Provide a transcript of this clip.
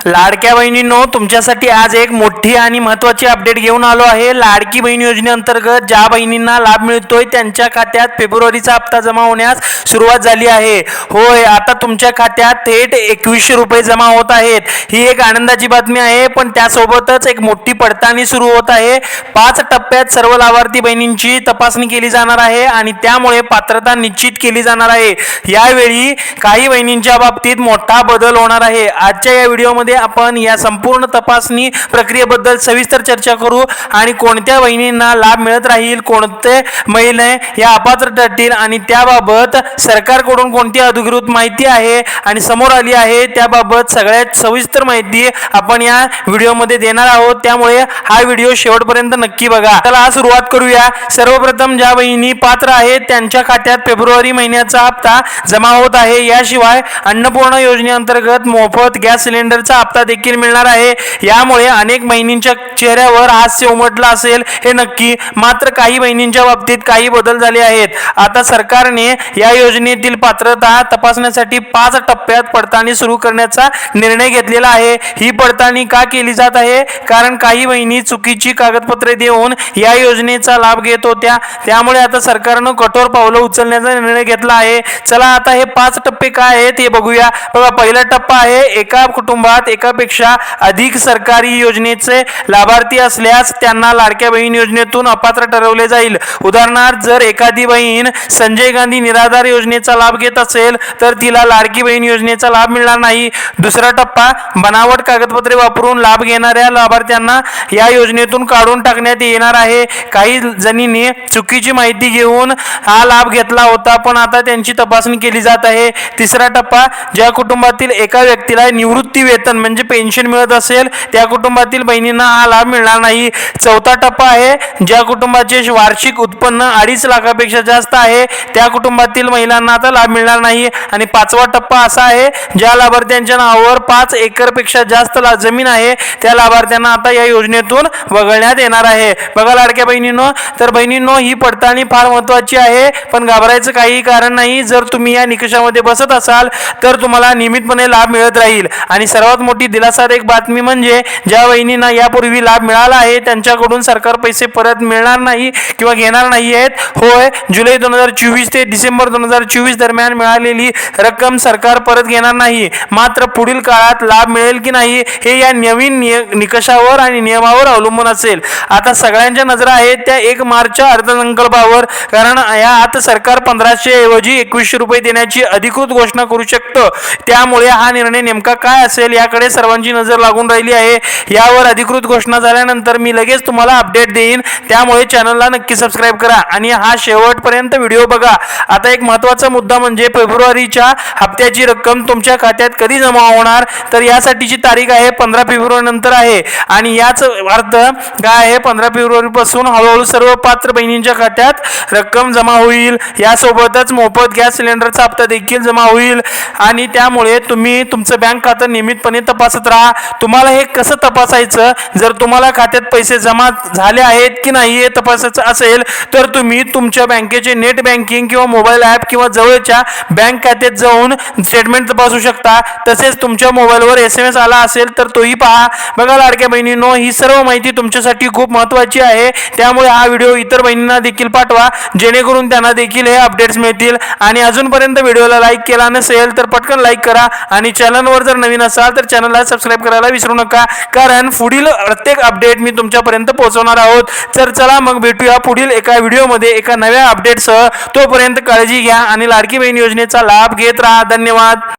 लाडक्या बहिणींनो, तुमच्यासाठी आज एक मोठी आणि महत्त्वाची अपडेट घेऊन आलो आहे। लाडकी बहीण योजनेअंतर्गत ज्या बहिणींना लाभ मिळतोय त्यांच्या खात्यात फेब्रुवारीचा हप्ता जमा होण्यास सुरुवात झाली आहे। होय, आता तुमच्या खात्यात थेट 2100 रुपये जमा होत आहेत। ही एक आनंदाची बातमी आहे, पण त्यासोबतच एक मोठी पडताळणी सुरू होत आहे। 5 टप्प्यात सर्व लाभार्थी बहिणींची तपासणी केली जाणार आहे आणि त्यामुळे पात्रता निश्चित केली जाणार आहे। यावेळी काही बहिणींच्या बाबतीत मोठा बदल होणार आहे। आजच्या या व्हिडिओमध्ये आपण या संपूर्ण तपासणी प्रक्रियेबद्दल सविस्तर चर्चा करू आणि कोणत्या बहिणींना लाभ मिळत राहील, कोणते महिला या अपात्र ठरतील आणि त्याबाबत सरकारकडून कोणती अधिकृत माहिती आहे आणि समोर आली आहे त्याबाबत सगळ्यात सविस्तर माहिती आपण या व्हिडिओमध्ये देणार आहोत। त्यामुळे हा व्हिडिओ शेवटपर्यंत नक्की बघा। चला सुरुवात करूया। सर्वप्रथम ज्या बहिणी पात्र आहेत त्यांच्या खात्यात फेब्रुवारी महिन्याचा हप्ता जमा होत आहे। याशिवाय अन्नपूर्णा योजनेअंतर्गत मोफत गॅस सिलेंडरचा हप्ता देखील मिळणार आहे। यामुळे अनेक बहिणींच्या चेहऱ्यावर हास्य उमटला असेल हे नक्की। मात्र काही बहिणींच्या बाबतीत काही बदल झाले आहेत। आता सरकारने या योजनेतील पात्रता तपासण्यासाठी 5 टप्प्यात पडताळणी सुरू करण्याचा निर्णय घेतलेला आहे। ही पडताळणी का केली जात आहे? कारण काही बहिणी चुकीची कागदपत्रे देऊन या योजनेचा लाभ घेत होत्या। त्यामुळे आता सरकारने कठोर पावलं उचलण्याचा निर्णय घेतला आहे। चला आता हे 5 टप्पे काय आहेत हे बघूया। बघा, पहिला टप्पा आहे एका कुटुंबात एकापेक्षा अधिक सरकारी योजनेचे लाभार्थी असल्यास त्यांना लाडक्या बहीण योजनेतून अपात्र ठरवले जाईल। उदाहरणार्थ, जर एखादी बहीण संजय गांधी निराधार योजनेचा लाभ घेत असेल तर तिला लाडकी बहीण योजनेचा लाभ मिळणार नाही। दुसरा टप्पा, बनावट कागदपत्रे वापरून लाभ घेणाऱ्या लाभार्थ्यांना या योजनेतून काढून टाकण्यात येणार आहे। काही जणींनी चुकीची माहिती घेऊन हा लाभ घेतला होता, पण आता त्यांची तपासणी केली जात आहे। तिसरा टप्पा, ज्या कुटुंबातील एका व्यक्तीला निवृत्ती वेतन म्हणजे पेन्शन मिळत असेल त्या कुटुंबातील बहिणींना हा लाभ मिळणार नाही। चौथा टप्पा आहे ज्या कुटुंबाचे वार्षिक उत्पन्न 2.5 लाखापेक्षा जास्त आहे त्या कुटुंबातील महिलांना आता लाभ मिळणार नाही। आणि 5वा टप्पा असा आहे ज्या लाभार्थ्यांच्या नावावर 5 एकरपेक्षा जास्त जमीन आहे त्या लाभार्थ्यांना आता या योजनेतून वगळण्यात येणार आहे। बघा लाडक्या बहिणींनो, तर बहिणींनो, ही पडताळणी फार महत्त्वाची आहे, पण घाबरायचं काही कारण नाही। जर तुम्ही या निकषामध्ये बसत असाल तर तुम्हाला नियमितपणे लाभ मिळत राहील। आणि सर्वात मोठी दिलासादायक बातमी म्हणजे ज्या बहिणींना यापूर्वी लाभ मिळाला आहे त्यांच्याकडून सरकार पैसे परत मिळणार नाही किंवा घेणार नाही आहेत। होय, जुलै 2024 ते डिसेंबर 2024 दरम्यान मिळालेली रक्कम सरकार परत घेणार नाही। मात्र पुढील काळात लाभ मिळेल की नाही हे या नवीन निकषावर आणि नियमावर अवलंबून असेल। आता सगळ्यांच्या नजरा आहेत त्या 1 मार्चच्या अर्थसंकल्पावर, कारण यात सरकार 1500 ऐवजी 2100 रुपये देण्याची अधिकृत घोषणा करू शकतं। त्यामुळे हा निर्णय नेमका काय असेल याकडे सर्वांची नजर लागून राहिली आहे। यावर अधिकृत घोषणा झाल्यानंतर मी लगेच तुम्हाला अपडेट देईन। त्यामुळे चॅनलला नक्की सबस्क्राईब करा आणि हा शेवटपर्यंत व्हिडिओ बघा। आता एक महत्त्वाचा मुद्दा म्हणजे फेब्रुवारीच्या हप्त्याची रक्कम तुमच्या खात्यात कधी जमा होणार, तर यासाठीची तारीख आहे 15 फेब्रुवारी नंतर आहे। आणि याच अर्थ काय आहे, 15 फेब्रुवारी पासून हळूहळू सर्व पात्र बहिणींच्या खात्यात रक्कम जमा होईल। यासोबतच मोफत गॅस सिलेंडरचा हप्ता देखील जमा होईल। आणि त्यामुळे तुम्ही तुमचं बँक खातं नियमितपणे तपासत राहा। तुम्हाला हे कसं तपासायचं, जर तुम्हाला खात्यात पैसे जमा झाले आहेत की नाही हे तपासायचं असेल तर तुम्ही तुमच्या बँकेचे नेट बँकिंग किंवा मोबाईल ॲप किंवा जवळच्या बँक खात्यात जाऊन स्टेटमेंट तपासू शकता। तसेच तुमच्या मोबाईलवर SMS आला असेल तर तोही पहा। बघा लाडक्या बहिणींनो, ही सर्व माहिती तुमच्यासाठी खूप महत्त्वाची आहे। त्यामुळे हा व्हिडिओ इतर बहिणींना देखील पाठवा जेणेकरून त्यांना देखील हे अपडेट्स मिळतील। आणि अजूनपर्यंत व्हिडिओला लाईक केला नसेल तर पटकन लाईक करा आणि चॅनलवर जर नवीन असाल तर चॅनलला सबस्क्राईब करायला विसरू नका, कारण पुढील प्रत्येक अपडेट मी तुमच्यापर्यंत पोहोचवणार आहोत। तर चला मग भेटूया पुढील एका व्हिडिओमध्ये एका नव्या अपडेटसह। तोपर्यंत काळजी घ्या आणि लाडकी बहीण योजनेचा लाभ घेत राहा। धन्यवाद।